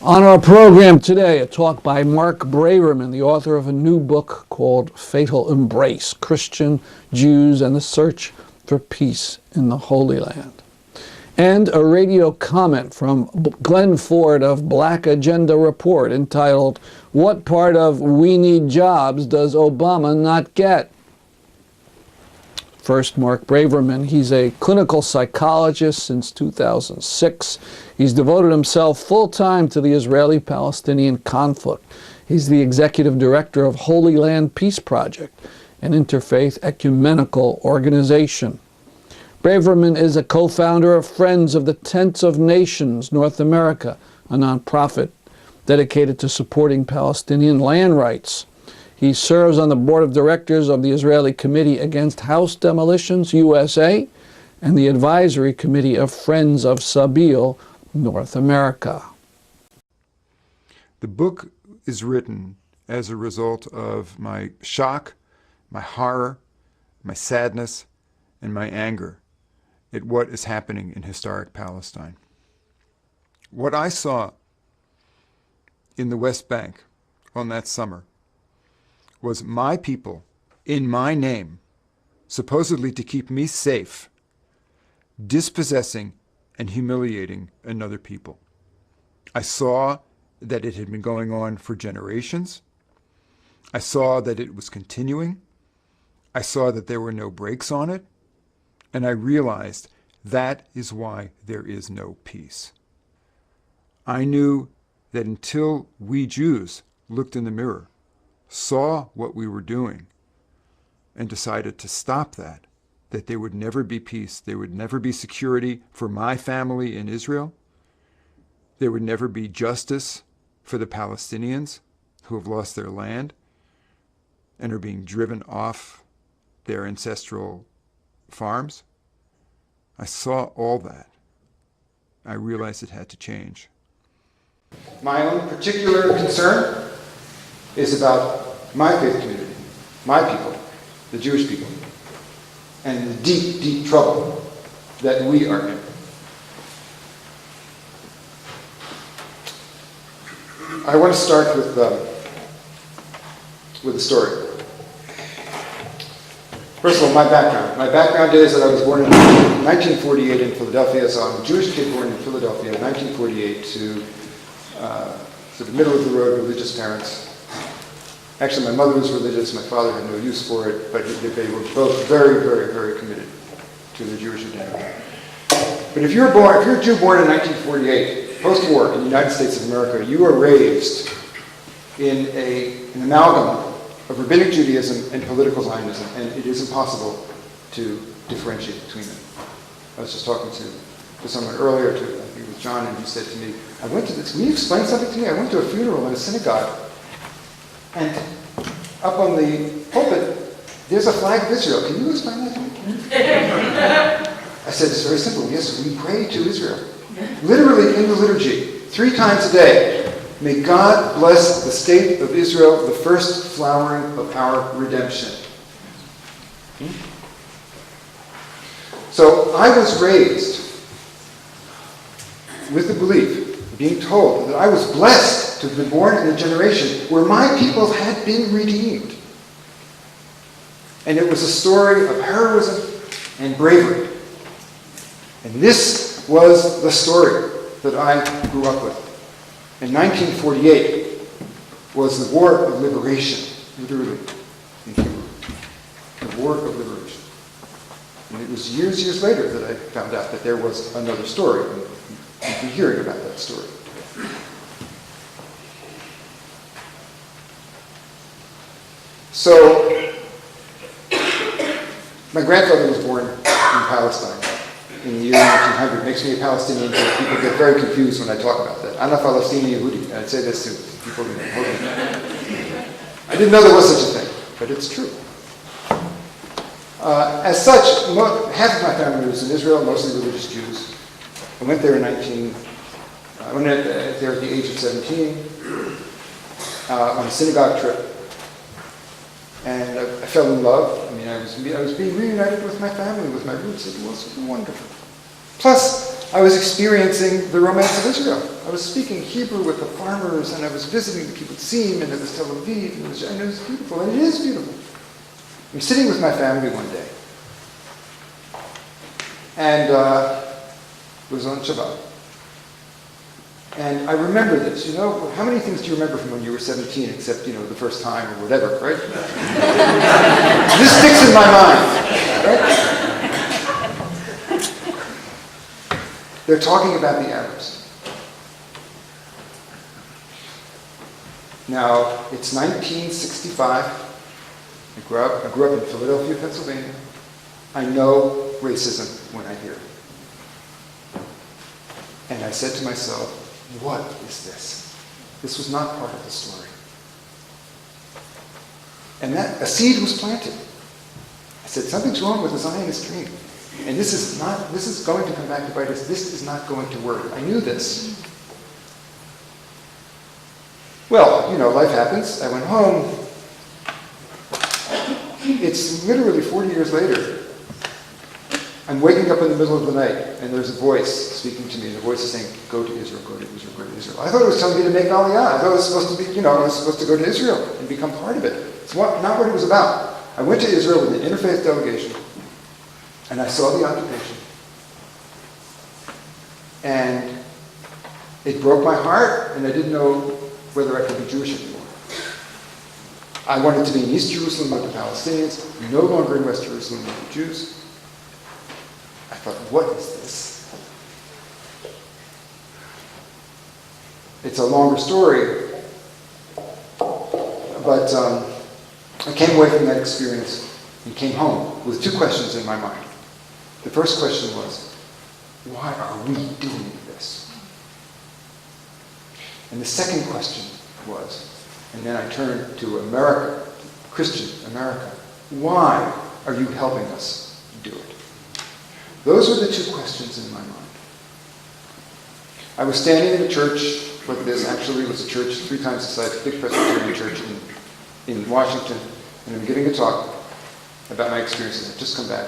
On our program today, a talk by Mark Braverman, the author of a new book called Fatal Embrace, Christian Jews and the Search for Peace in the Holy Land. And a radio comment from Glenn Ford of Black Agenda Report entitled, "What part of We Need Jobs Does Obama Not Get?" First, Mark Braverman. He's a clinical psychologist since 2006. He's devoted himself full-time to the Israeli-Palestinian conflict. He's the executive director of Holy Land Peace Project, an interfaith ecumenical organization. Braverman is a co-founder of Friends of the Tents of Nations North America, a nonprofit dedicated to supporting Palestinian land rights. He serves on the board of directors of the Israeli Committee Against House Demolitions USA and the advisory committee of Friends of Sabeel North America. The book is written as a result of my shock, my horror, my sadness, and my anger at what is happening in historic Palestine. What I saw in the West Bank on that summer was my people, in my name, supposedly to keep me safe, dispossessing and humiliating another people. I saw that it had been going on for generations. I saw that it was continuing. I saw that there were no brakes on it. And I realized that is why there is no peace. I knew that until we Jews looked in the mirror, saw what we were doing, and decided to stop that there would never be peace, there would never be security for my family in Israel, there would never be justice for the Palestinians who have lost their land and are being driven off their ancestral farms. I saw all that. I realized it had to change. My own particular concern is about my faith community, my people, the Jewish people, and the deep, deep trouble that we are in. I want to start with a story. First of all, my background. My background is that I was born in 1948 in Philadelphia, so I'm a Jewish kid born in Philadelphia in 1948 to sort of middle-of-the-road religious parents. Actually, my mother was religious, my father had no use for it, but they were both very, very, very committed to the Jewish identity. But if you're a Jew born in 1948, post-war in the United States of America, you are raised in an amalgam of rabbinic Judaism and political Zionism, and it is impossible to differentiate between them. I was just talking to someone earlier, I think it was John, and he said to me, can you explain something to me? I went to a funeral in a synagogue, and up on the pulpit, there's a flag of Israel. Can you explain that to me? I said, it's very simple. Yes, we pray to Israel. Literally in the liturgy, 3 times a day. May God bless the state of Israel, the first flowering of our redemption. So I was raised with the belief, being told that I was blessed to have been born in a generation where my people had been redeemed. And it was a story of heroism and bravery. And this was the story that I grew up with. In 1948 was the War of Liberation, literally, in Hebrew. The War of Liberation. And it was years later that I found out that there was another story, and you'd be hearing about that story. So, my grandfather was born in Palestine in the year 1900. It makes me a Palestinian, but people get very confused when I talk about that. I'm a Palestinian Yehudi. I'd say this to people who I didn't know there was such a thing, but it's true. As such, half of my family was in Israel, mostly religious Jews. I went there I went there at the age of 17 on a synagogue trip. And I fell in love. I mean, I was being reunited with my family, with my roots. It was wonderful. Plus, I was experiencing the romance of Israel. I was speaking Hebrew with the farmers, and I was visiting the kibbutzim, and it was Tel Aviv, and it was beautiful, and it is beautiful. I'm sitting with my family one day, and it was on Shabbat. And I remember this. How many things do you remember from when you were 17, except, the first time or whatever, right? This sticks in my mind, right? They're talking about the Arabs. Now, it's 1965. I grew up in Philadelphia, Pennsylvania. I know racism when I hear it. And I said to myself, what is this? This was not part of the story. And a seed was planted. I said, something's wrong with the Zionist dream. And this is going to come back to bite us. This is not going to work. I knew this. Well, life happens. I went home. It's literally 40 years later. I'm waking up in the middle of the night, and there's a voice speaking to me, and the voice is saying, go to Israel, go to Israel, go to Israel. I thought it was telling me to make Aliyah. I thought it was supposed to be, I was supposed to go to Israel and become part of it. It's not what it was about. I went to Israel with an interfaith delegation, and I saw the occupation. And it broke my heart, and I didn't know whether I could be Jewish anymore. I wanted to be in East Jerusalem with the Palestinians, no longer in West Jerusalem with the Jews. I thought, what is this? It's a longer story, but I came away from that experience and came home with two questions in my mind. The first question was, why are we doing this? And the second question was, and then I turned to America, Christian America, why are you helping us do it? Those were the two questions in my mind. I was standing in a church like this. Actually, it was a church 3 times the size, a big Presbyterian church in Washington, and I'm giving a talk about my experiences. I've just come back.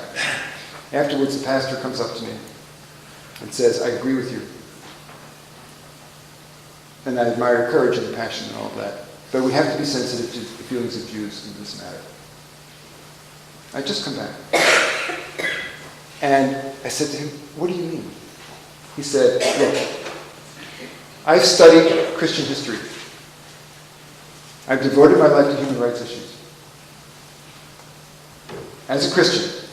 Afterwards, the pastor comes up to me and says, I agree with you. And I admire your courage and your passion and all of that. But we have to be sensitive to the feelings of Jews in this matter. I'd just come back. And I said to him, what do you mean? He said, look, I've studied Christian history. I've devoted my life to human rights issues. As a Christian,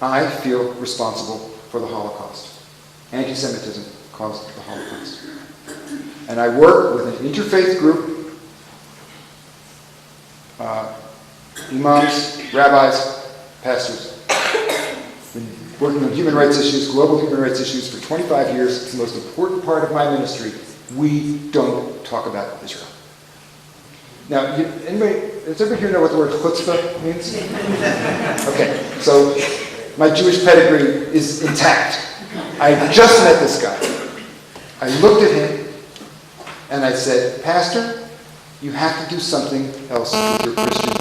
I feel responsible for the Holocaust. Anti-Semitism caused the Holocaust. And I work with an interfaith group, imams, rabbis, pastors, been working on human rights issues, global human rights issues for 25 years. It's the most important part of my ministry. We don't talk about Israel. Now, does everybody here know what the word chutzpah means? Okay, so my Jewish pedigree is intact. I just met this guy. I looked at him and I said, Pastor, you have to do something else with your Christian